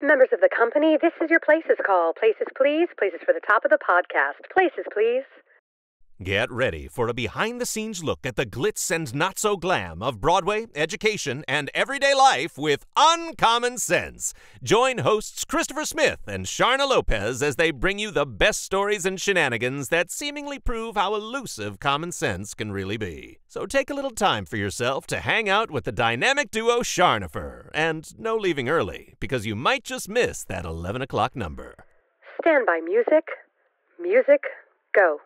Members of the company, this is your Places call. Places, please. Places for the top of the podcast. Places, please. Get ready for a behind-the-scenes look at the glitz and not-so-glam of Broadway, education, and everyday life with Uncommon Sense. Join hosts Christopher Smith and Sharna Lopez as they bring you the best stories and shenanigans that seemingly prove how elusive common sense can really be. So take a little time for yourself to hang out with the dynamic duo Charnopher. And no leaving early, because you might just miss that 11 o'clock number. Stand by music. Music, go.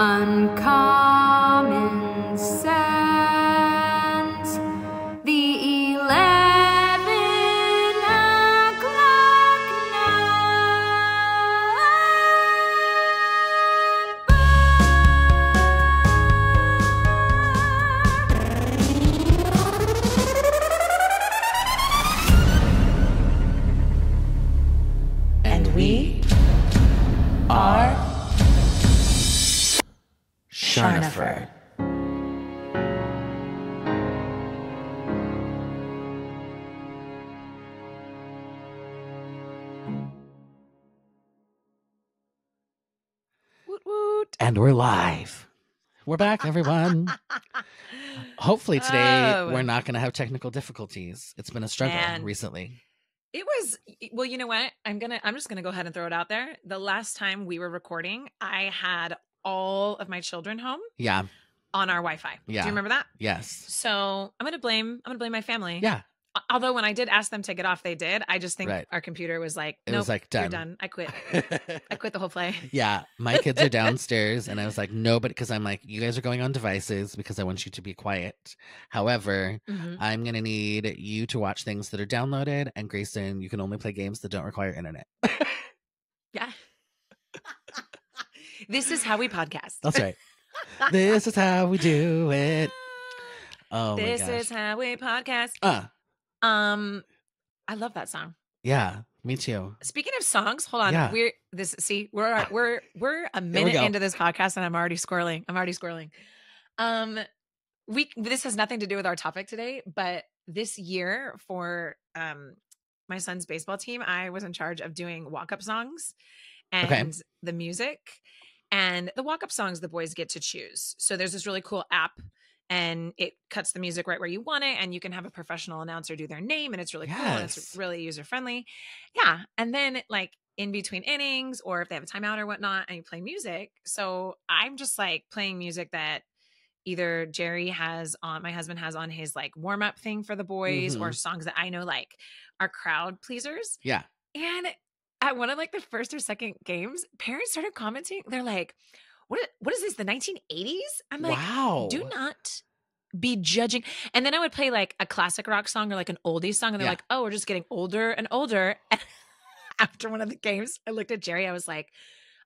Uncommon sense, the 11 o'clock number. And we are Charnopher. Woot woot. And we're live. We're back, everyone. Hopefully today we're not going to have technical difficulties. It's been a struggle recently. It was, well, you know what? I'm just gonna go ahead and throw it out there. The last time we were recording, I had all of my children home. Yeah. On our Wi-Fi. Yeah. Do you remember that? Yes. So I'm gonna blame my family. Yeah. Although when I did ask them to get off, they did. I just think our computer was like, nope, was like, done. You're done. I quit. I quit the whole play. Yeah. My kids are downstairs and I was like, no, but because I'm like, you guys are going on devices because I want you to be quiet. However, I'm going to need you to watch things that are downloaded, and Grayson, you can only play games that don't require internet. Yeah. This is how we podcast. That's right. This is how we do it. Oh, this is how we podcast. I love that song. Yeah, me too. Speaking of songs, hold on. Yeah. We're a minute into this podcast and I'm already squirreling. This has nothing to do with our topic today, but this year for my son's baseball team, I was in charge of doing walk-up songs and the music. And the walk-up songs the boys get to choose. So there's this really cool app and it cuts the music right where you want it. And you can have a professional announcer do their name. And it's really cool. And it's really user-friendly. Yeah. And then like in between innings, or if they have a timeout or whatnot, and you play music. So I'm just like playing music that either Jerry has on, my husband has on his like warm-up thing for the boys, or songs that I know like are crowd pleasers. Yeah. And at one of like the first or second games, parents started commenting. They're like, what is this, the 1980s? I'm like, wow. Do not be judging. And then I would play like a classic rock song or like an oldies song. And they're like, oh, we're just getting older and older. And after one of the games, I looked at Jerry. I was like,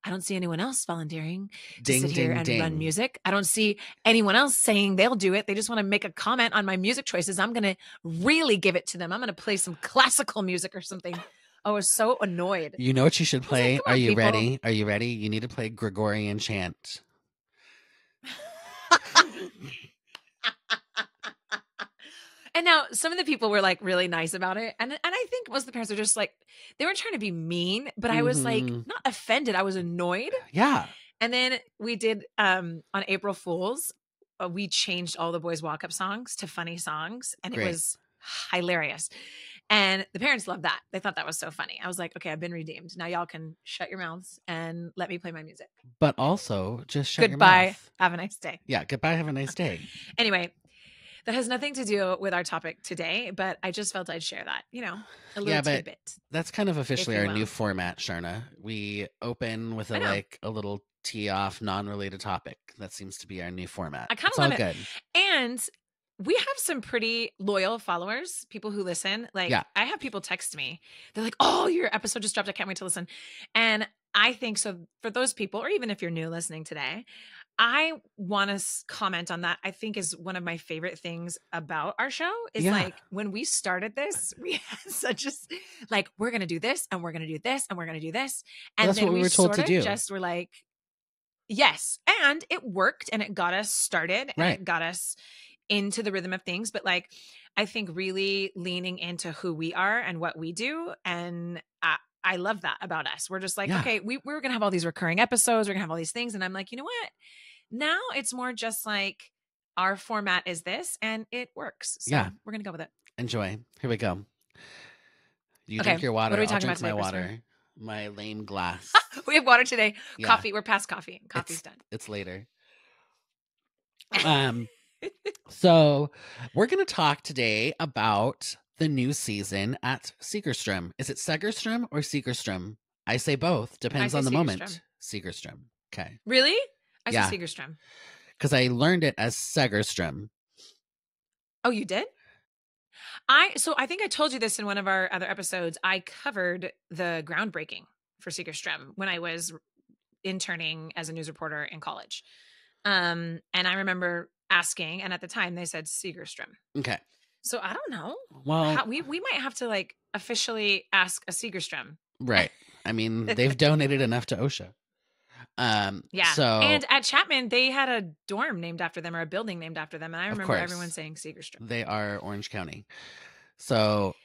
I don't see anyone else volunteering to sit here and run music. I don't see anyone else saying they'll do it. They just want to make a comment on my music choices. I'm going to really give it to them. I'm going to play some classical music or something. I was so annoyed. You know what you should play? Like, are you ready? Are you ready? You need to play Gregorian chant. And now some of the people were like really nice about it. And I think most of the parents are just like, they weren't trying to be mean, but I was like not offended. I was annoyed. Yeah. And then we did on April Fool's, we changed all the boys' walk-up songs to funny songs. And it was hilarious. And the parents loved that. They thought that was so funny. I was like, okay, I've been redeemed. Now y'all can shut your mouths and let me play my music. But also just shut your mouth. Goodbye. Have a nice day. Yeah. Goodbye. Have a nice day. Anyway, that has nothing to do with our topic today, but I just felt I'd share that, you know, a little tidbit. That's kind of officially our new format, Sharna. We open with a little tee off non-related topic. That seems to be our new format. I kind of love it. Good. And we have some pretty loyal followers, people who listen. Like, I have people text me. They're like, oh, your episode just dropped. I can't wait to listen. And I think so for those people, or even if you're new listening today, I want to comment on that. I think is one of my favorite things about our show is like when we started this, we had such a like, we're going to do this and we're going to do this and we're going to do this. And that's then what we were told to do. Just were like, yes. And it worked and it got us started and it got us into the rhythm of things, but like, I think really leaning into who we are and what we do. And I love that about us. We're just like, Yeah. okay, we're going to have all these recurring episodes. We're going to have all these things. And I'm like, you know what? Now it's more just like our format is this and it works. So Yeah. we're going to go with it. Enjoy. Here we go. You Okay, drink your water. what are we I'll talking drink about today, my Christopher? water. My lame glass. We have water today. Yeah. Coffee. We're past coffee. Coffee's done. It's later. So we're going to talk today about the new season at Segerstrom. Is it Segerstrom or Segerstrom? I say both. Depends I say on the Segerstrom. moment. Segerstrom. Okay. Really? I Yeah. said Segerstrom. Because I learned it as Segerstrom. Oh, you did? So I think I told you this in one of our other episodes. I covered the groundbreaking for Segerstrom when I was interning as a news reporter in college. And I remember asking, and at the time they said Segerstrom. Okay. So I don't know. Well, we might have to like officially ask a Segerstrom. right. I mean, they've donated enough to OSHA. Yeah. So, and at Chapman, they had a dorm named after them or a building named after them. And I remember course. everyone saying Segerstrom. They are Orange County. So,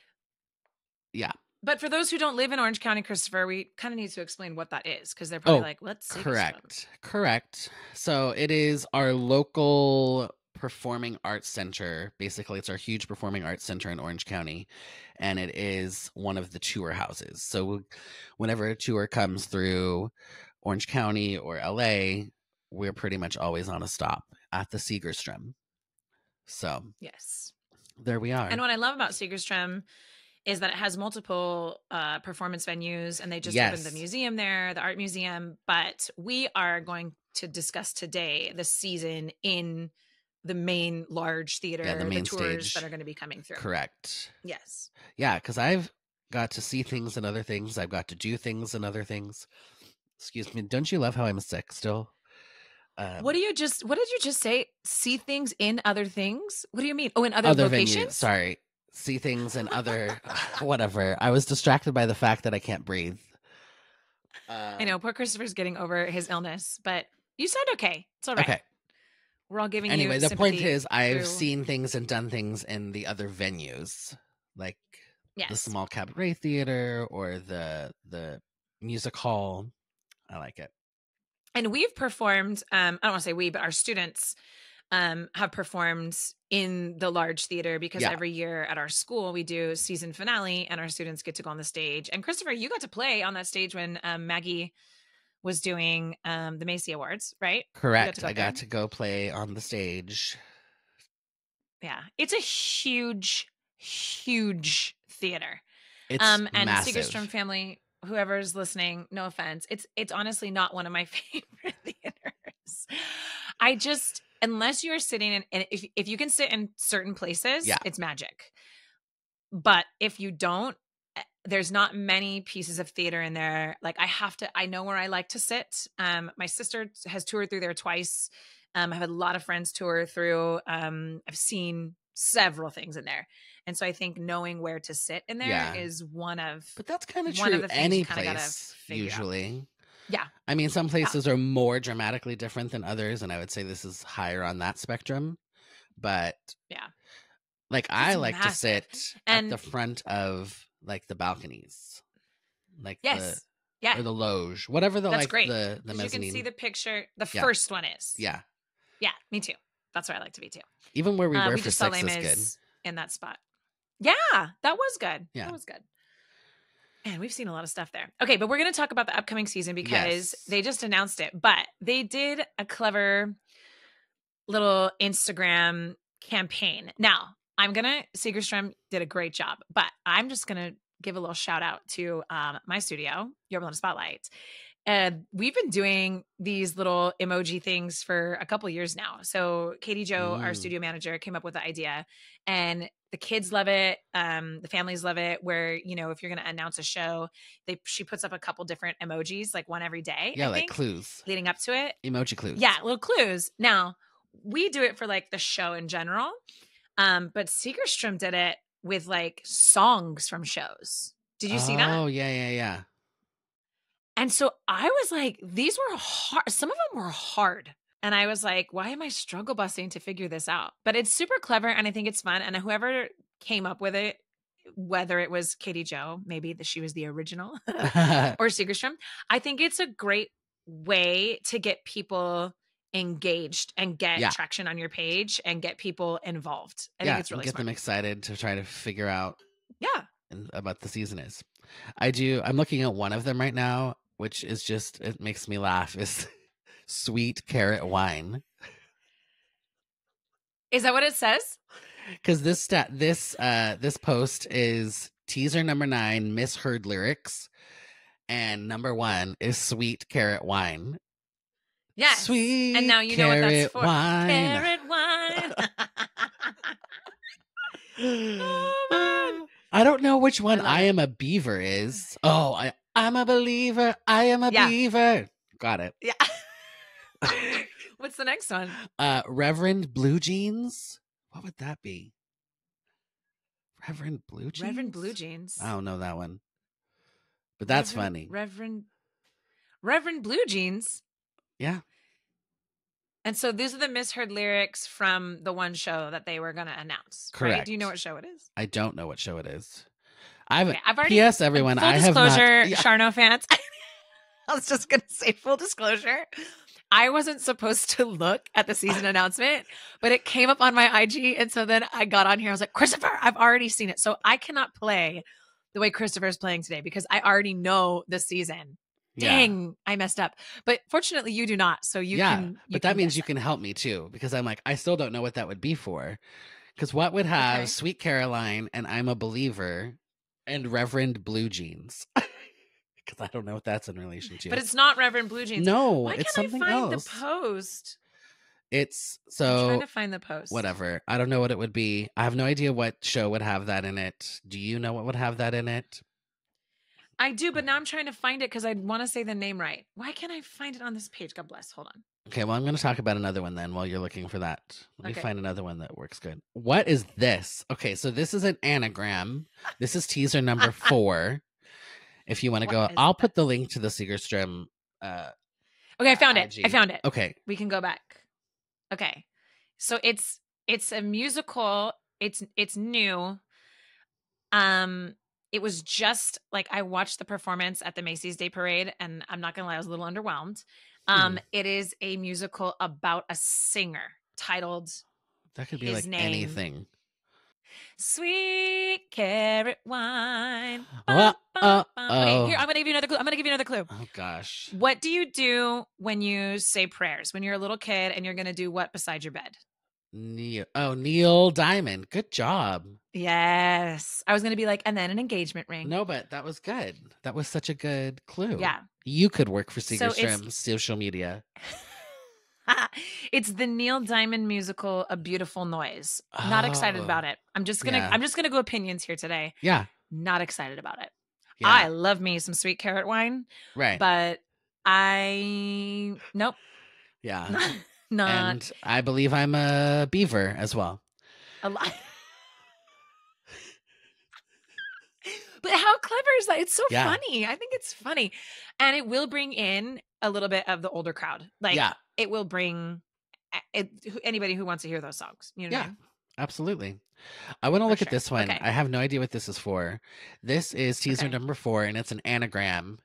yeah. But for those who don't live in Orange County, Christopher, we kind of need to explain what that is because they're probably like, what's Segerstrom? Correct. So it is our local performing arts center. Basically, it's our huge performing arts center in Orange County. And it is one of the tour houses. So whenever a tour comes through Orange County or LA, we're pretty much always on a stop at the Segerstrom. So Yes. there we are. And what I love about Segerstrom is that it has multiple performance venues, and they just opened the museum there, the art museum. But we are going to discuss today the season in the main large theater, the main tours stage that are going to be coming through. Correct. Yes. Yeah, because I've got to see things and other things. I've got to do things and other things. Excuse me. Don't you love how I'm sick still? What did you just say? See things in other things? What do you mean? Oh, in other locations? Venues. Sorry. See things in other whatever. I was distracted by the fact that I can't breathe. I know. Poor Christopher's getting over his illness, but you sound okay. It's all right. Okay. We're all giving anyway, you the point sympathy is I've through- seen things and done things in the other venues, like Yes. the small cabaret theater or the music hall. I like it. And we've performed, I don't want to say we, but our students have performed in the large theater because every year at our school we do season finale and our students get to go on the stage. And Christopher, you got to play on that stage when Maggie was doing the Macy Awards, right? Correct. I got to go play on the stage. Yeah. It's a huge, huge theater. It's and massive. Segerstrom family, whoever's listening, no offense. It's honestly not one of my favorite theaters. I just, unless you are sitting in, and if you can sit in certain places, it's magic. But if you don't, there's not many pieces of theater in there. Like I know where I like to sit. My sister has toured through there twice. I've had a lot of friends tour through. I've seen several things in there. And so I think knowing where to sit in there is one of But that's kind of one true of the things any you kinda gotta place figure out. usually. Yeah. I mean, some places are more dramatically different than others, and I would say this is higher on that spectrum. But like I like to massive. sit And- at the front of like the balconies, like Yes. or the loge, whatever the That's like great. the 'Cause mezzanine. you can see the picture. The first one is. Yeah. Yeah, me too. That's where I like to be too. Even where we were We for just saw six Les is good. Mis in that spot. Yeah, that was good. Yeah. That was good. Man, we've seen a lot of stuff there. Okay, but we're going to talk about the upcoming season because they just announced it. But they did a clever little Instagram campaign. Now, Segerstrom did a great job, but I'm just going to give a little shout out to my studio, Your Balloon Spotlight. We've been doing these little emoji things for a couple years now. So Katie Jo, our studio manager, came up with the idea, and the kids love it. The families love it. Where, if you're going to announce a show, she puts up a couple different emojis, like one every day. Yeah, I like think, clues, leading up to it. emoji clues. Yeah, little clues. Now we do it for like the show in general, but Segerstrom did it with like songs from shows. Did you see that? Oh yeah. And so I was like, these were hard. Some of them were hard. And I was like, why am I struggle busing to figure this out? But it's super clever and I think it's fun. And whoever came up with it, whether it was Katie Jo, maybe she was the original, or Segerstrom, I think it's a great way to get people engaged and get traction on your page and get people involved. I think it's really get smart. them excited to try to figure out about the season is. I'm looking at one of them right now, which is just, it makes me laugh, is sweet carrot wine. Is that what it says? Because this post is teaser number 9, misheard lyrics, and number 1 is sweet carrot wine. Yes. Sweet and now you know what that's for. Wine. Carrot wine. Oh, man. I don't know which one I Am a Beaver is. Oh, I'm a believer. I am a beaver. Got it. Yeah. What's the next one? Reverend Blue Jeans. What would that be? Reverend Blue Jeans? Reverend Blue Jeans. I don't know that one. But that's funny. Reverend Blue Jeans. Yeah. And so these are the misheard lyrics from the one show that they were going to announce. Correct. Right? Do you know what show it is? I don't know what show it is. I've already. P.S. Everyone, full I have not. Disclosure, Charno fans. I was just going to say full disclosure. I wasn't supposed to look at the season announcement, but it came up on my IG. And so then I got on here. I was like, Christopher, I've already seen it. So I cannot play the way Christopher's playing today because I already know the season. Dang, I messed up. But fortunately, you do not. So you can. But that means you can help me too, because I'm like, I still don't know what that would be for. Because what would have Sweet Caroline and I'm a Believer and Reverend Blue Jeans? Because I don't know what that's in relation to. But it's not Reverend Blue Jeans. No, Why it's can't something I find else. the post? It's I'm trying to find the post. Whatever. I don't know what it would be. I have no idea what show would have that in it. Do you know what would have that in it? I do, but now I'm trying to find it because I want to say the name right. Why can't I find it on this page? God bless. Hold on. Okay, well, I'm going to talk about another one then while you're looking for that. Let me find another one that works good. What is this? Okay, so this is an anagram. This is teaser number 4. If you want to go, I'll put the link to the Segerstrom. Okay, I found IG. it. I found it. Okay. We can go back. Okay. So it's a musical. It's new. It was just like I watched the performance at the Macy's Day Parade, and I'm not gonna lie, I was a little underwhelmed. It is a musical about a singer titled. That could be like anything. Sweet carrot wine. Oh. Okay, here, I'm gonna give you another clue. Oh gosh. What do you do when you say prayers? When you're a little kid and you're gonna do what beside your bed? Neil Diamond. Good job. Yes. I was going to be like, and then an engagement ring. No, but that was good. That was such a good clue. Yeah. You could work for Segerstrom's social media. It's the Neil Diamond musical, A Beautiful Noise. Not excited about it. I'm just gonna go opinions here today. Yeah. Not excited about it. Yeah. I love me some sweet carrot wine. Right. But nope. Yeah. Not. And I believe I'm a beaver as well. A lot. But how clever is that? It's so funny. I think it's funny. And it will bring in a little bit of the older crowd. Like, it will bring anybody who wants to hear those songs. You know what I mean? Absolutely. I want to look at this one. Okay. I have no idea what this is for. This is teaser number 4, and it's an anagram.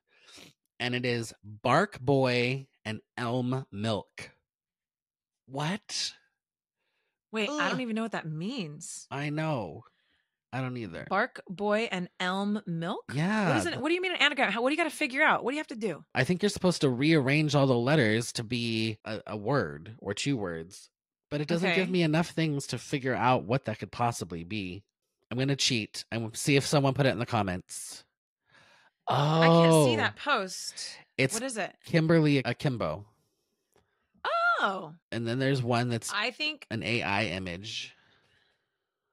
And it is Bark Boy and Elm Milk. What? Wait, I don't even know what that means. I know. I don't either. Bark Boy and Elm Milk? Yeah. What is it? What do you mean an anagram? What do you got to figure out? What do you have to do? I think you're supposed to rearrange all the letters to be a word or 2 words. But it doesn't give me enough things to figure out what that could possibly be. I'm going to cheat and see if someone put it in the comments. Oh. I can't see that post. What is it? Kimberly Akimbo. Oh. And then there's one that's I think an AI image,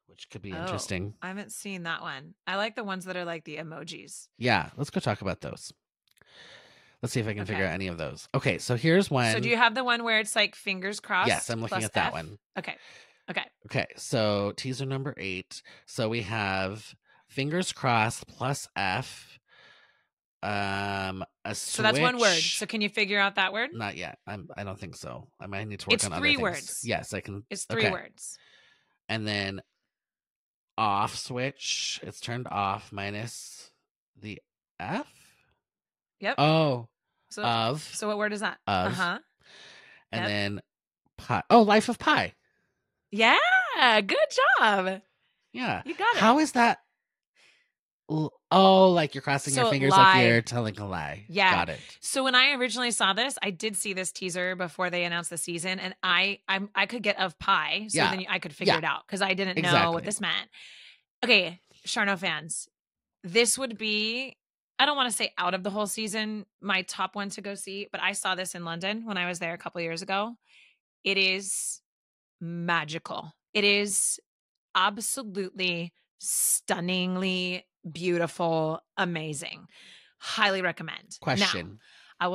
which could be interesting. I haven't seen that one. I like the ones that are like the emojis. Yeah, let's go talk about those. Let's see if I can figure out any of those. Okay, so here's one. So do you have the one where it's like fingers crossed? Yes, I'm looking at that one. Okay, so teaser number 8. So we have fingers crossed plus F. A switch. So that's one word. So can you figure out that word? Not yet. I don't think so. I might need to work It's on other 3 things. words. Yes, I can. It's 3 words. And then off switch. It's turned off minus the F. Yep. Oh. So, of. So what word is that? Of. Uh-huh. And then pie. Oh, Life of Pi. Yeah. Good job. Yeah. You got it. How is that? Oh, like you're crossing your fingers like you're telling a lie. Yeah. Got it. So when I originally saw this, I did see this teaser before they announced the season, and I could get of pie, so then I could figure it out because I didn't know what this meant. Okay, Charno fans, this would be, I don't want to say out of the whole season, my top one to go see, but I saw this in London when I was there a couple years ago. It is magical. It is absolutely stunningly beautiful, amazing. Highly recommend. Question. Now,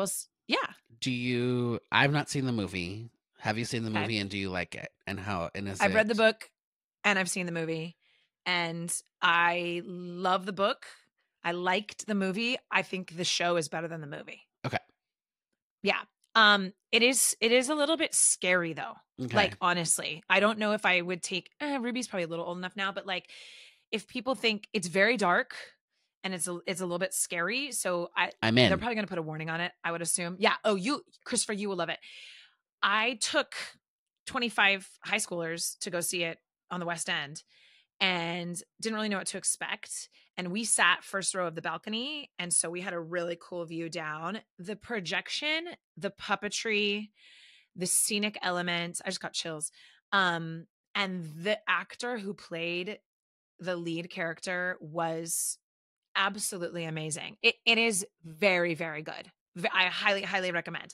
I've not seen the movie. Have you seen the movie and do you like it? And I've read the book and I've seen the movie and I love the book. I liked the movie. I think the show is better than the movie. Okay. Yeah. It is a little bit scary though. Okay. Like, honestly, I don't know if I would take, Ruby's probably a little old enough now, but like, if people think it's very dark and it's a little bit scary, so I'm in. They're probably going to put a warning on it, I would assume. Yeah. Oh, Christopher, you will love it. I took 25 high schoolers to go see it on the West End and didn't really know what to expect. And we sat first row of the balcony. And so we had a really cool view down. The projection, the puppetry, the scenic element, I just got chills. And the actor who played the lead character was absolutely amazing. It is very, very good. I highly, highly recommend.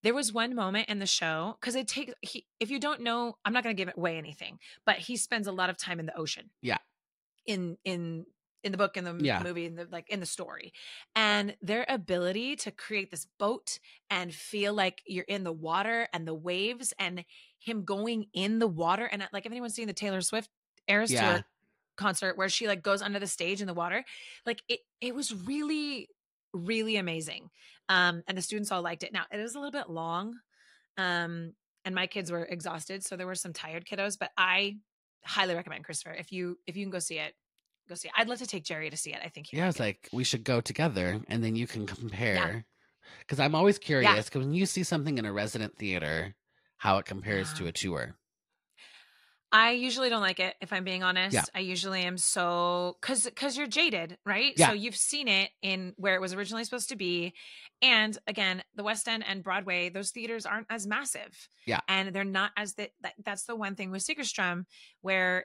There was one moment in the show, because if you don't know, I'm not going to give away anything, but he spends a lot of time in the ocean. Yeah. In the book, in the movie, in the story, and their ability to create this boat and feel like you're in the water and the waves and him going in the water. And like, if anyone's seen the Taylor Swift Eras Tour concert where she like goes under the stage in the water, like it was really, really amazing. And the students all liked it. Now it is a little bit long. And my kids were exhausted. So there were some tired kiddos, but I highly recommend, Christopher, if you can go see it, go see it. I'd love to take Jerry to see it. I think he it's like we should go together and then you can compare. Because I'm always curious, because when you see something in a resident theater, how it compares to a tour. I usually don't like it, if I'm being honest. Yeah. I usually am because you're jaded, right? Yeah. So you've seen it in where it was originally supposed to be. And again, the West End and Broadway, those theaters aren't as massive. Yeah. And they're not as that's the one thing with Segerstrom where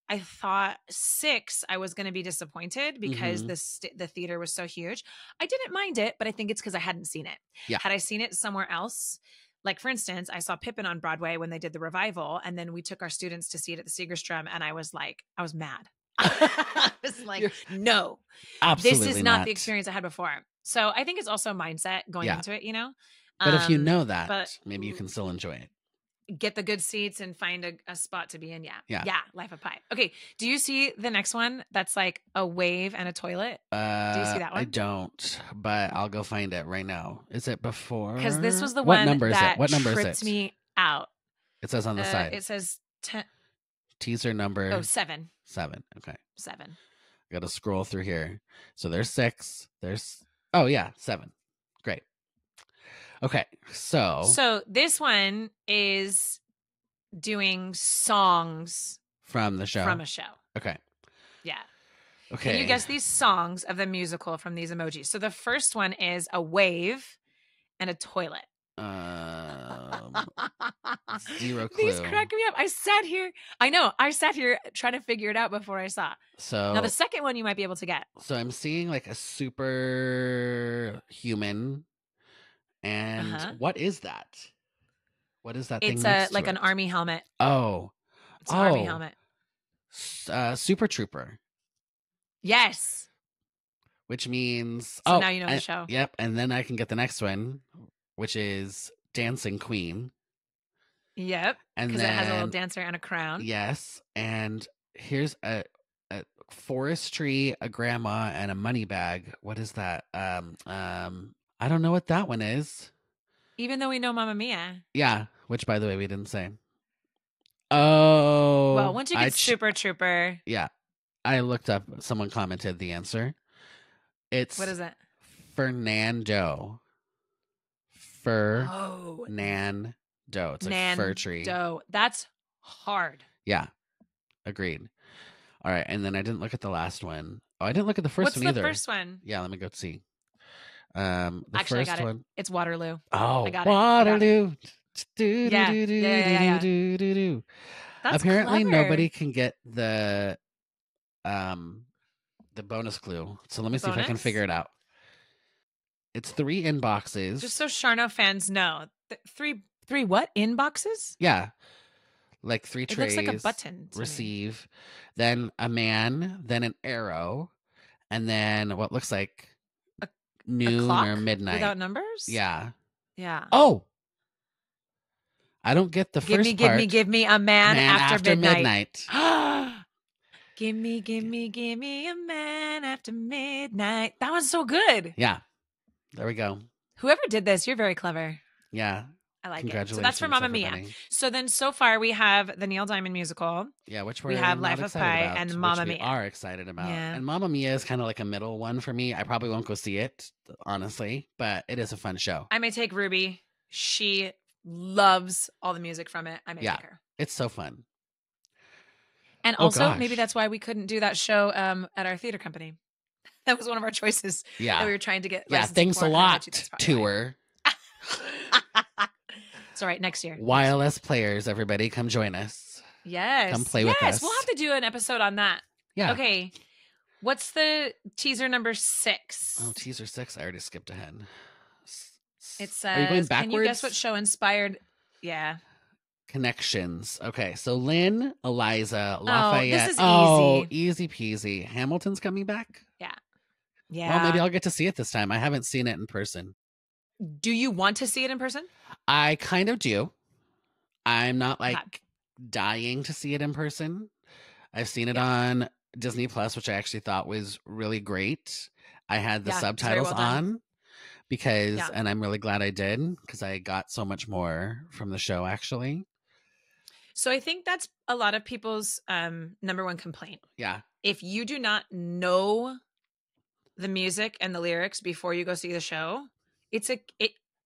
I thought 6, I was going to be disappointed because the theater was so huge. I didn't mind it, but I think it's because I hadn't seen it. Yeah. Had I seen it somewhere else, like for instance, I saw Pippin on Broadway when they did the revival, and then we took our students to see it at the Segerstrom, and I was mad. I was like, no, absolutely this is not the experience I had before. So I think it's also mindset going into it, you know? But if you know that, maybe you can still enjoy it. Get the good seats and find a spot to be in. Yeah. Life of Pi. Okay. Do you see the next one? That's like a wave and a toilet. Do you see that one? I don't, but I'll go find it right now. Is it before? Because this was the one number that is it? What number tripped is it? me out. It says on the side. It says 10. Teaser number. 7. 7. Okay. 7. I got to scroll through here. So there's 6. There's 7. Great. Okay, so this one is doing songs from the show. From a show. Okay. Yeah. Okay. Can you guess these songs of the musical from these emojis? So the first one is a wave and a toilet. Zero clue. These crack me up. I sat here trying to figure it out before I saw. So now the second one you might be able to get. So I'm seeing like a super human. And what is that? What is that thing? It's like an army helmet. Oh. It's an army helmet. Super Trooper. Yes. Which means so now you know the show. Yep. And then I can get the next one, which is Dancing Queen. Yep. And because it has a little dancer and a crown. Yes. And here's a forestry, a grandma, and a money bag. What is that? I don't know what that one is. Even though we know Mamma Mia. Yeah, which by the way we didn't say. Oh, Well, once you get Super Trooper. Yeah, I looked up. Someone commented the answer. It's what is it? Fernando. Fernando. It's a fir tree. That's hard. Yeah, agreed. All right, and then I didn't look at the last one. Oh, I didn't look at the first one either. What's the first one? Yeah, let me go see. Actually, first I got it. one. It's Waterloo. Oh, I got Waterloo. Yeah. That's apparently clever. nobody can get the bonus clue. So let me see if I can figure it out. It's 3 inboxes. Just so Charno fans know. Three what? Inboxes? Yeah. Like 3 trays. It looks like a button. Receive. Then a man, then an arrow, and then what looks like noon or midnight. Without numbers? Yeah. Yeah. Oh. I don't get the first part. Give me a man after midnight. Give me a man after midnight. That one's so good. Yeah. There we go. Whoever did this, you're very clever. Yeah. I like Congratulations, it. So that's for Mamma Mia. So then so far we have the Neil Diamond musical. Yeah, which we have Life of Pi and Mamma Mia. We are excited about. Yeah. And Mamma Mia is kind of like a middle one for me. I probably won't go see it, honestly, but it is a fun show. I may take Ruby. She loves all the music from it. I may take her. It's so fun. And also, maybe that's why we couldn't do that show at our theater company. That was one of our choices. Yeah. That we were trying to get. Yeah, thanks a lot, tour. It's all right. Next year. YLS players, everybody, come join us. Yes. Come play with us. Yes, we'll have to do an episode on that. Yeah. Okay. What's the teaser number 6? Oh, teaser 6. I already skipped ahead. It says, are you going backwards? Can you guess what show inspired? Yeah. Connections. Okay, so Lynn, Eliza, Lafayette. Oh, this is easy peasy. Hamilton's coming back? Yeah. Yeah. Well, maybe I'll get to see it this time. I haven't seen it in person. Do you want to see it in person? I kind of do. I'm not like dying to see it in person. I've seen it on Disney Plus, which I actually thought was really great. I had the subtitles on because, and I'm really glad I did because I got so much more from the show actually. So I think that's a lot of people's number one complaint. Yeah. If you do not know the music and the lyrics before you go see the show,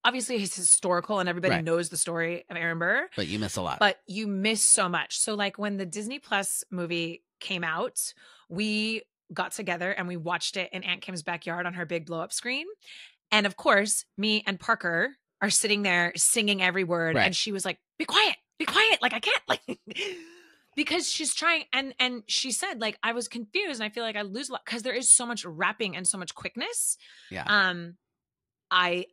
obviously it's historical and everybody knows the story of Aaron Burr. But you miss a lot. But you miss so much. So like when the Disney Plus movie came out, we got together and we watched it in Aunt Kim's backyard on her big blow up screen. And of course, me and Parker are sitting there singing every word. And she was like, be quiet. Like I can't because she's trying. And she said like, I was confused and I feel like I lose a lot because there is so much rapping and so much quickness. Yeah. I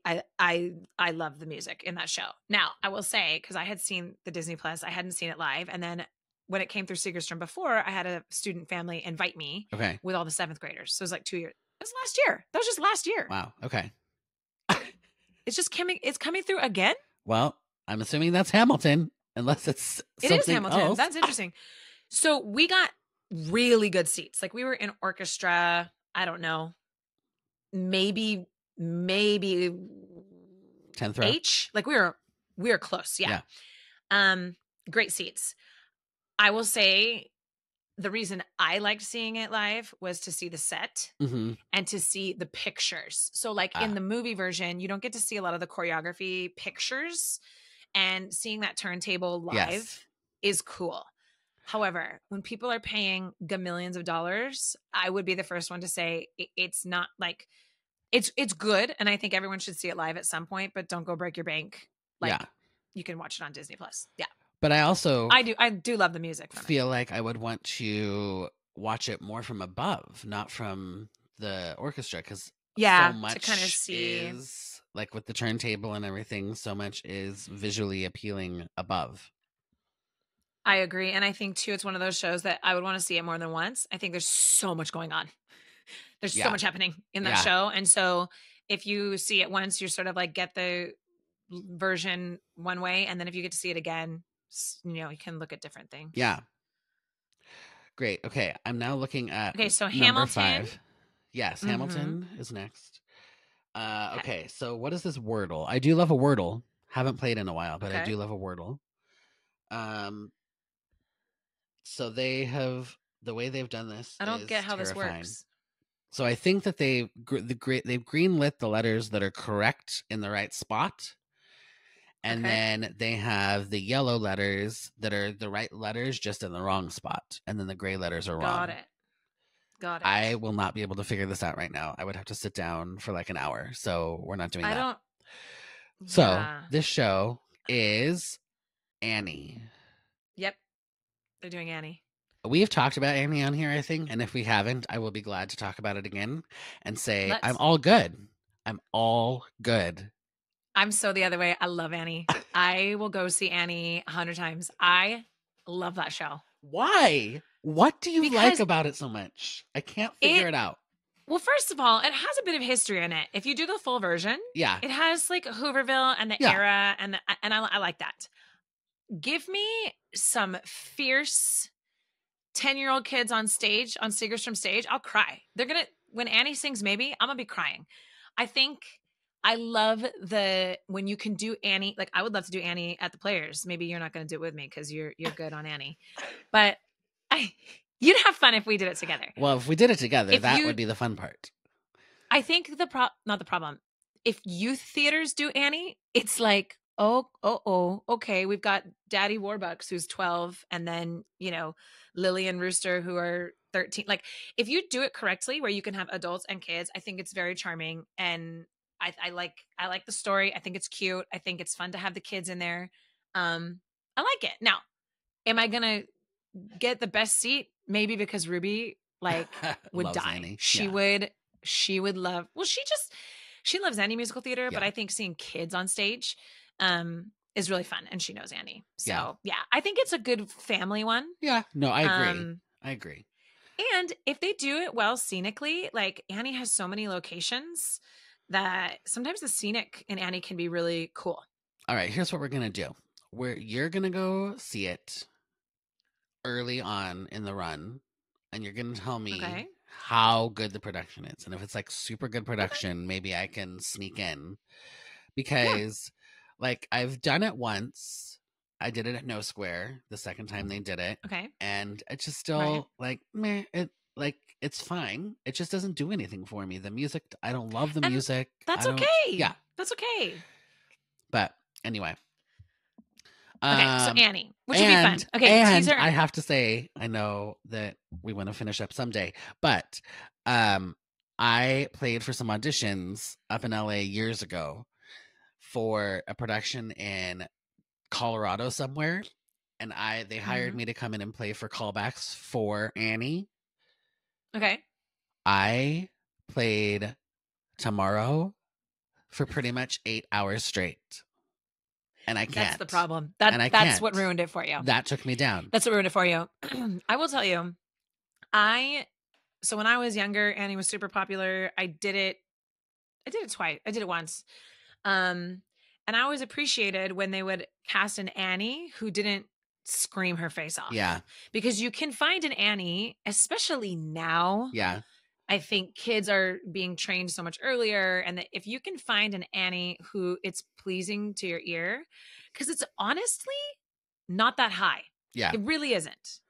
love the music in that show. Now I will say, cause I had seen the Disney Plus, I hadn't seen it live. And then when it came through Segerstrom before, I had a student family invite me with all the 7th graders. So it was like 2 years. It was last year. That was just last year. Wow. Okay. It's coming through again. Well, I'm assuming that's Hamilton, unless it's something It is Hamilton. else. That's interesting. So we got really good seats. Like we were in orchestra. I don't know, maybe 10th row. H. Like we were close. Yeah. Great seats. I will say the reason I liked seeing it live was to see the set and to see the pictures. So like in the movie version, you don't get to see a lot of the choreography pictures, and seeing that turntable live is cool. However, when people are paying millions of dollars, I would be the first one to say it's not like it's good. And I think everyone should see it live at some point, but don't go break your bank. Like you can watch it on Disney Plus. Yeah. But I also I do love the music. Feel like I would want to watch it more from above, not from the orchestra, because so much to kind of see is like with the turntable and everything. So much is visually appealing above. I agree, and I think too, it's one of those shows that I would want to see it more than once. I think there's so much going on. There's so much happening in that show, and so if you see it once, you're sort of like get the version one way, and then if you get to see it again, you know, you can look at different things. Yeah. Great. Okay, I'm now looking at Okay, so number Hamilton. 5. Yes, Hamilton is next. Okay, so what is this Wordle? I do love a Wordle. Haven't played in a while, but I do love a Wordle. So they have the way they've done this. I don't get how terrifying. this works. So I think that they've greenlit the letters that are correct in the right spot. And then they have the yellow letters that are the right letters just in the wrong spot. And then the gray letters are wrong. Got it. I will not be able to figure this out right now. I would have to sit down for like an hour. So we're not doing that. So this show is Annie. Yep. They're doing Annie. We have talked about Annie on here, I think. And if we haven't, I will be glad to talk about it again and say, I'm all good. I'm all good. I'm so the other way. I love Annie. I will go see Annie 100 times. I love that show. Why? What do you like about it so much? I can't figure it out. Well, first of all, it has a bit of history in it. If you do the full version, it has like Hooverville and the era, and I like that. Give me some fierce 10-year-old kids on stage, on Segerstrom stage. I'll cry. When Annie sings Maybe, I'm gonna be crying. I love when you can do Annie. Like, I would love to do Annie at the Players. Maybe you're not going to do it with me because you're good on Annie, but you'd have fun if we did it together. Well, if we did it together, that would be the fun part. I think not the problem. If youth theaters do Annie, it's like, okay, we've got Daddy Warbucks who's 12, and then Lily and Rooster who are 13. Like, if you do it correctly, where you can have adults and kids, I think it's very charming, and I like the story. I think it's cute. I think it's fun to have the kids in there. I like it. Now, am I gonna get the best seat? Maybe, because Ruby would die. Annie. She would love. Well, she loves any musical theater, but I think seeing kids on stage is really fun, and she knows Annie. So yeah, I think it's a good family one. Yeah, no, I agree. I agree. And if they do it well scenically, like Annie has so many locations that sometimes the scenic in Annie can be really cool. All right, here's what we're gonna do. You're gonna go see it early on in the run, and you're gonna tell me how good the production is. And if it's like super good production, maybe I can sneak in, because I've done it once. I did it at No Square the second time they did it. Okay. And it's just still meh. It's fine. It just doesn't do anything for me. The music, I don't love the music. That's okay. Yeah. That's okay. But anyway. Okay, so Annie, which would be fun. Okay, and teaser. I have to say, I know that we want to finish up someday, but I played for some auditions up in LA years ago for a production in Colorado somewhere, and they hired me to come in and play for callbacks for Annie. Okay. I played Tomorrow for pretty much 8 hours straight. And I can't. That's the problem. That's what ruined it for you. That took me down. That's what ruined it for you. I will tell you, so when I was younger, Annie was super popular. I did it twice. I did it once. And I always appreciated when they would cast an Annie who didn't scream her face off. Yeah. Because you can find an Annie, especially now. Yeah. I think kids are being trained so much earlier. And that if you can find an Annie who it's pleasing to your ear, because it's honestly not that high. Yeah. It really isn't.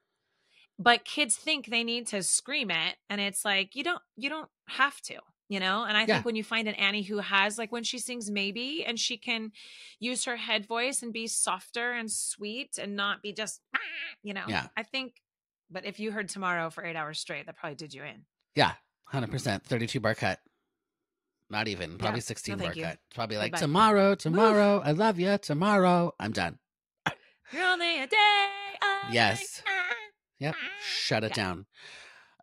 But kids think they need to scream it. And it's like, you don't have to, And I think when you find an Annie who has, like, when she sings Maybe, and she can use her head voice and be softer and sweet and not be just, Yeah. I think, but if you heard Tomorrow for 8 hours straight, that probably did you in. Yeah. 100%. 32 bar cut. Not even. Probably 16 bar cut. Probably like, Tomorrow, Woo. I love you, tomorrow. I'm done. You're only a day. Yes. Yep. Shut it down.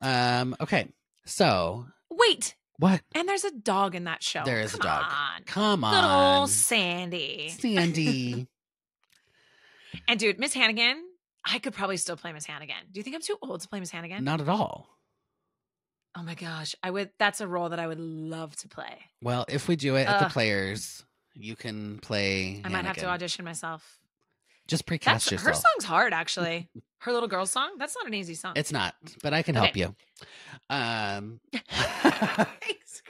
Okay. So. Wait. What? And there's a dog in that show. There is a dog. Come on. Good old Sandy. Sandy. And dude, Miss Hannigan, I could probably still play Miss Hannigan. Do you think I'm too old to play Miss Hannigan? Not at all. Oh my gosh. That's a role that I would love to play. Well, if we do it at the Players, you can play I might have to audition myself. Just precast Her yourself. song's hard, actually. Her little girl song. That's not an easy song. It's not, but I can help you. Thanks,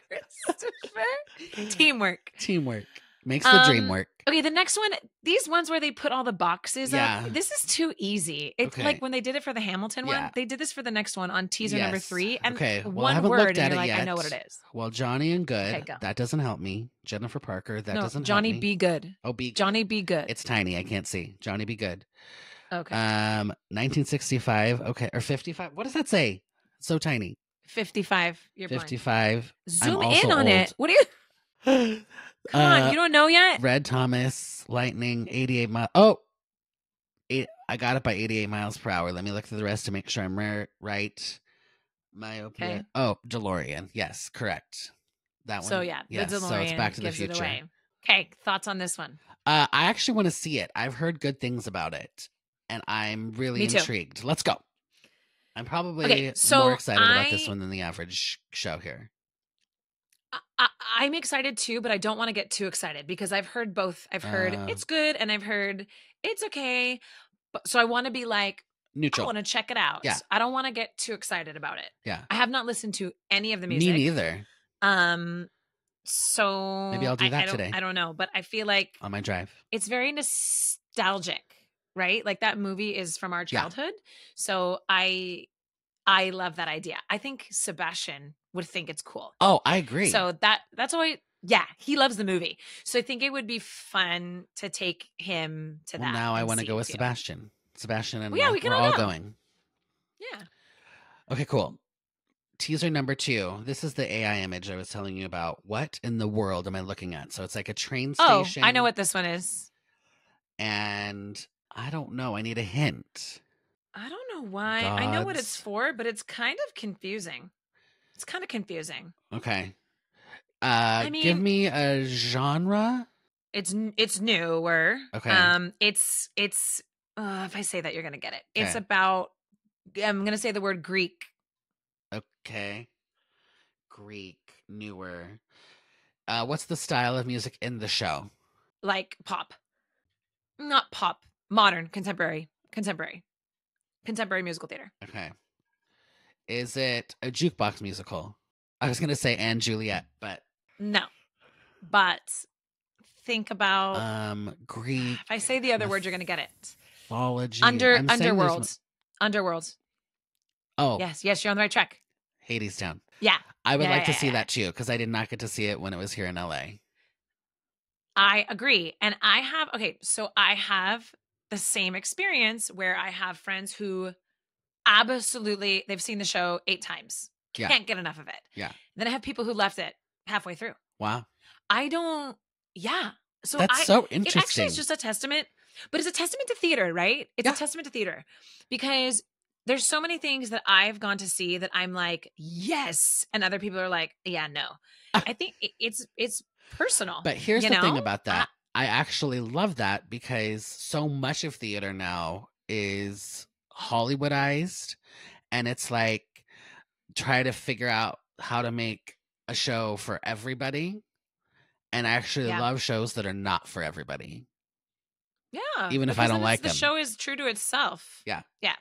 Christopher. Teamwork. Makes the dream work. Okay, the next one, these ones where they put all the boxes up, this is too easy. It's like when they did it for the Hamilton one, they did this for the next one on teaser number 3. And one word, and you're like, I know what it is. Well, Johnny and Good, Okay, go. that doesn't help me. Jennifer Parker, that doesn't Johnny help me. Be Good. Oh, Be Good. Johnny Be Good. It's tiny. I can't see. Johnny Be Good. Okay. 1965. Okay. Or 55. What does that say? So tiny. 55. You're 55. Zoom in on it. What are you? Come on. You don't know yet? Red Thomas, Lightning, 88 miles. Oh, I got it by 88 miles per hour. Let me look through the rest to make sure I'm right. Myopia. Okay. Oh, DeLorean. Yes, correct. That one. So yeah, the DeLorean so it's Back to the gives it Future. away. Okay, thoughts on this one? I actually want to see it. I've heard good things about it, and I'm really intrigued. Let's go. I'm probably more excited about this one than the average show here. I'm excited too, but I don't want to get too excited because I've heard both. I've heard it's good and I've heard it's okay. So I want to be like, neutral. I want to check it out. Yeah. I don't want to get too excited about it. Yeah. I have not listened to any of the music. Me neither. So maybe I'll do that today. I don't know, but I feel like on my drive, it's very nostalgic, right? Like that movie is from our childhood. So I love that idea. I think Sebastian would think it's cool. Oh, I agree. So that's why, he loves the movie. So I think it would be fun to take him to that. Now I want to go with Sebastian. And we're we can all go. going. Yeah. Okay, cool. Teaser number 2. This is the AI image I was telling you about. What in the world am I looking at? So it's like a train station. Oh, I know what this one is. And I don't know. I need a hint. I don't know why. I know what it's for, but it's kind of confusing. It's kind of confusing. Okay. Give me a genre. It's newer. Okay. It's if I say that, you're gonna get it. It's about. I'm gonna say the word Greek. Okay. Greek, newer. What's the style of music in the show? Like pop. Not pop. Modern, contemporary musical theater. Okay. Is it a jukebox musical? I was going to say Anne Juliet, but no. But think about Greek. If I say the other word, you're going to get it. Mythology. Underworld. Underworld. Oh. Yes, you're on the right track. Hadestown. Yeah. I would like to see that too, because I did not get to see it when it was here in LA. I agree. And I have the same experience where I have friends who absolutely, they've seen the show 8 times. Can't get enough of it. Yeah. Then I have people who left it halfway through. Wow. So that's so interesting. It actually is just a testament, but it's a testament to theater, right? It's a testament to theater because there's so many things that I've gone to see that I'm like, yes. And other people are like, yeah, no. I think it's personal. But here's the thing about that. I actually love that because so much of theater now is Hollywoodized, and it's like try to figure out how to make a show for everybody. And I actually love shows that are not for everybody. Yeah. Even if I don't like them. The show is true to itself. Yeah. Yeah.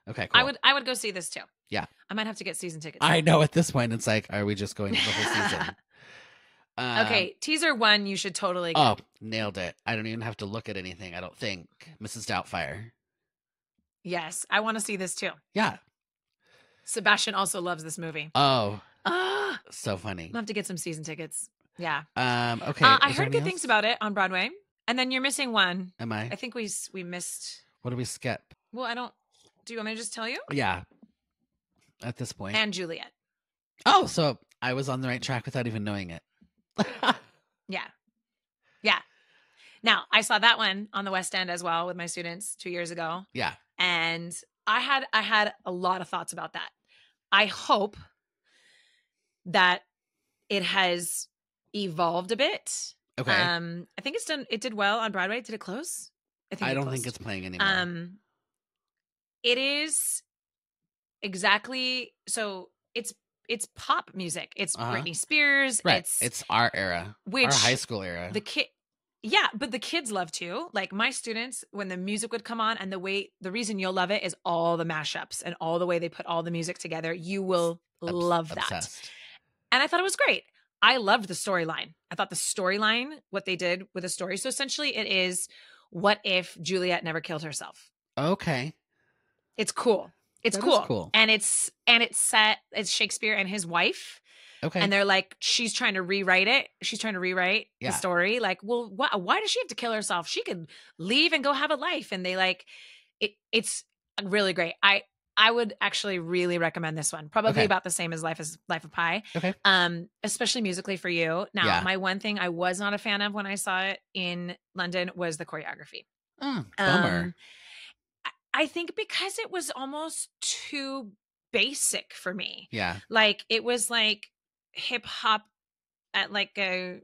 Okay, cool. I would go see this too. Yeah. I might have to get season tickets. I know at this point it's like, are we just going to the whole season? Okay, teaser 1, you should totally get. Oh, nailed it. I don't even have to look at anything, I don't think. Mrs. Doubtfire. Yes, I want to see this too. Yeah. Sebastian also loves this movie. Oh. So funny. I'll have to get some season tickets. Yeah. Okay. I heard good things about it on Broadway. And then you're missing one. Am I? I think we missed. What did we skip? Well, do you want me to just tell you? Yeah. At this point. And Juliet. Oh, so I was on the right track without even knowing it. Yeah. Yeah. Now, I saw that one on the West End as well with my students 2 years ago. Yeah. And I had a lot of thoughts about that. I hope that it has evolved a bit. Okay. I think it did well on Broadway. Did it close? I don't think it's playing anymore. It is exactly so it's pop music. It's Britney Spears. Right. It's our era. Which our high school era. Yeah, but the kids love too. Like my students, when the music would come on, and the reason you'll love it is all the mashups and all the way they put all the music together. You will love that. Obsessed. And I thought it was great. I loved the storyline. I thought the storyline, what they did with the story. So essentially it is, what if Juliet never killed herself? Okay. It's cool. It's That is cool. cool. And it's set, it's Shakespeare and his wife. Okay. And they're like, she's trying to rewrite it. She's trying to rewrite Yeah. the story. Like, well, why does she have to kill herself? She could leave and go have a life. And they like, it's really great. I would actually really recommend this one. Probably Okay. about the same as Life of Pi. Okay. Especially musically for you. Now, Yeah. my one thing I was not a fan of when I saw it in London was the choreography. Oh, bummer. I think because it was almost too basic for me. Yeah. Like it was like hip hop at like a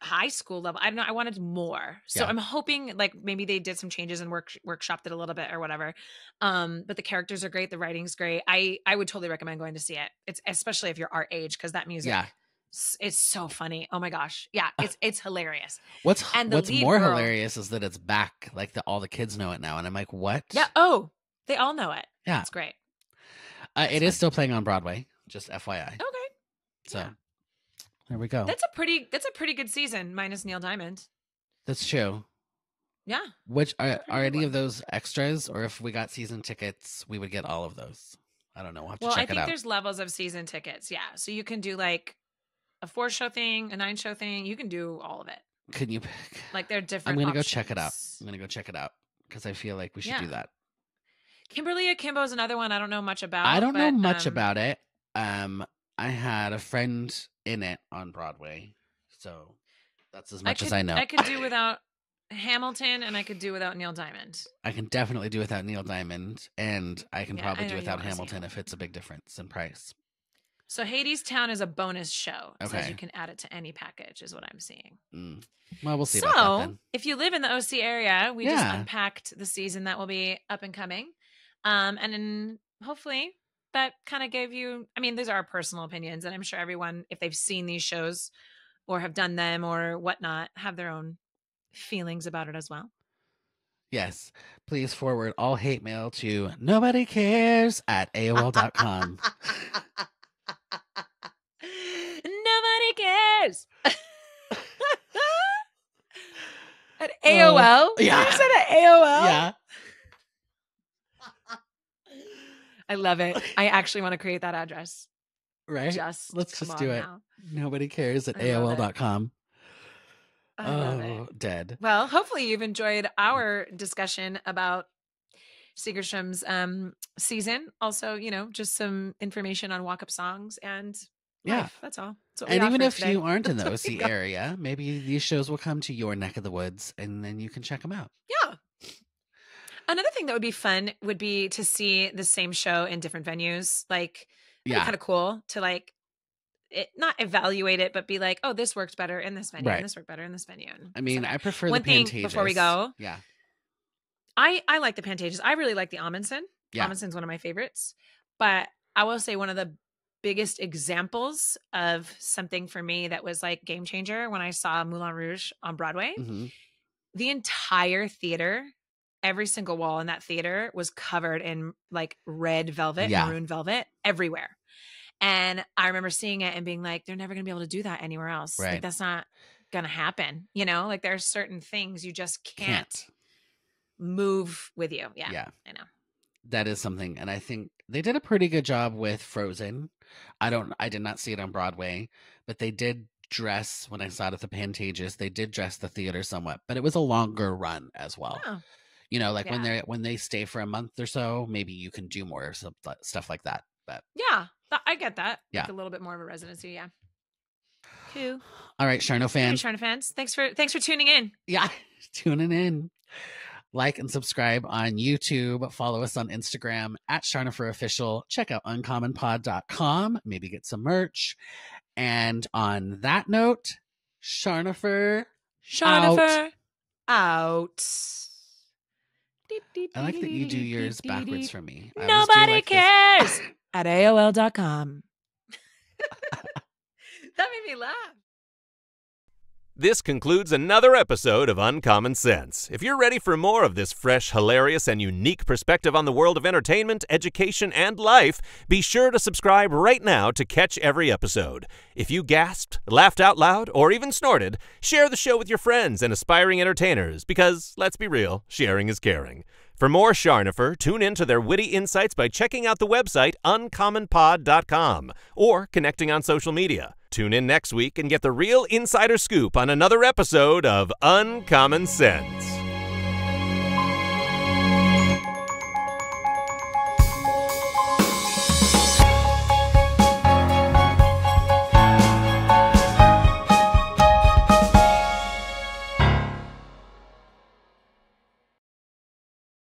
high school level. I don't know. I wanted more. So Yeah. I'm hoping like maybe they did some changes and workshopped it a little bit or whatever. But the characters are great. The writing's great. I would totally recommend going to see it. It's especially if you're our age, because that music Yeah. is so funny. Oh my gosh. Yeah. It's hilarious. What's And the lead more girl- hilarious is that it's back. Like all the kids know it now, and I'm like, what? Yeah. Oh, they all know it. Yeah. It's great. It is still playing on Broadway. Just FYI. Okay. So yeah. there we go. That's a pretty good season minus Neil Diamond. That's true. Yeah. Which are good any one. of those extras, or if we got season tickets, we would get all of those. I don't know. We'll have to Well, I check it think out. there's levels of season tickets. Yeah. So you can do like a 4-show thing, a 9-show thing. You can do all of it. Can you pick? Like they're different. I'm gonna go check it out. options. I'm gonna go check it out because I feel like we should Yeah. do that. Kimberly Akimbo is another one I don't know much about. I don't know but, much about it. I had a friend in it on Broadway, so that's as much as I know. I could do without Hamilton, and I could do without Neil Diamond. I can definitely do without Neil Diamond, and I can Yeah, probably I do know you without wanna see Hamilton if Hamilton. it's a big difference in price. So Hades Town is a bonus show. It says Okay. you can add it to any package, is what I'm seeing. Mm. Well, we'll see So, about that then. if you live in the OC area, we just Yeah. unpacked the season that will be up and coming. And then hopefully that kind of gave you, I mean, these are our personal opinions, and I'm sure everyone, if they've seen these shows or have done them or whatnot, have their own feelings about it as well. Yes, please forward all hate mail to nobodycares@aol.com. Nobody cares. At AOL? yeah. You said at AOL? Yeah. I love it. I actually want to create that address. Right? Let's Let's come just do on it. now. Nobody cares at I love it. AOL.com. I love Oh, it. dead. Well, hopefully you've enjoyed our discussion about Segerstrom's season. Also, just some information on walk-up songs and Yeah. life. That's all. That's what we And even offered if today. you aren't in the That's what we OC got. area, maybe these shows will come to your neck of the woods and then you can check them out. Yeah. Another thing that would be fun would be to see the same show in different venues. Like, it'd be kind of cool to like not evaluate it, but be like, oh, this worked better in this venue, Right. and this worked better in this venue. And I mean, so, I prefer one the thing Pantages. before we go, Yeah. I like the Pantages. I really like the Amundsen. Yeah. Amundsen's one of my favorites. But I will say one of the biggest examples of something for me that was like game changer when I saw Moulin Rouge on Broadway. hmm The entire theater, every single wall in that theater was covered in like red velvet, Yeah. maroon velvet everywhere. And I remember seeing it and being like, they're never going to be able to do that anywhere else. Right. Like, that's not going to happen. Like there are certain things you just can't move with you. Yeah. Yeah. I know. That is something. And I think they did a pretty good job with Frozen. I did not see it on Broadway, but they did dress, when I saw it at the Pantages, they did dress the theater somewhat, but it was a longer run as well. Oh, Like Yeah. when they stay for a month or so, maybe you can do more stuff like that. But yeah. I get that. Yeah. Like a little bit more of a residency. Yeah. Cool. all right, Charno Hey, fans. Charna fans. Thanks for tuning in. Yeah, tuning in. Like and subscribe on YouTube. Follow us on Instagram at Charnopher Official. Check out uncommonpod.com. Maybe get some merch. And on that note, Charnopher. Charnopher out. I like that you do yours backwards for me. I always do Nobody like this. cares at AOL.com. That made me laugh. This concludes another episode of Uncommon Sense. If you're ready for more of this fresh, hilarious, and unique perspective on the world of entertainment, education, and life, be sure to subscribe right now to catch every episode. If you gasped, laughed out loud, or even snorted, share the show with your friends and aspiring entertainers because, let's be real, sharing is caring. For more Charnopher, tune in to their witty insights by checking out the website uncommonpod.com or connecting on social media. Tune in next week and get the real insider scoop on another episode of Uncommon Sense.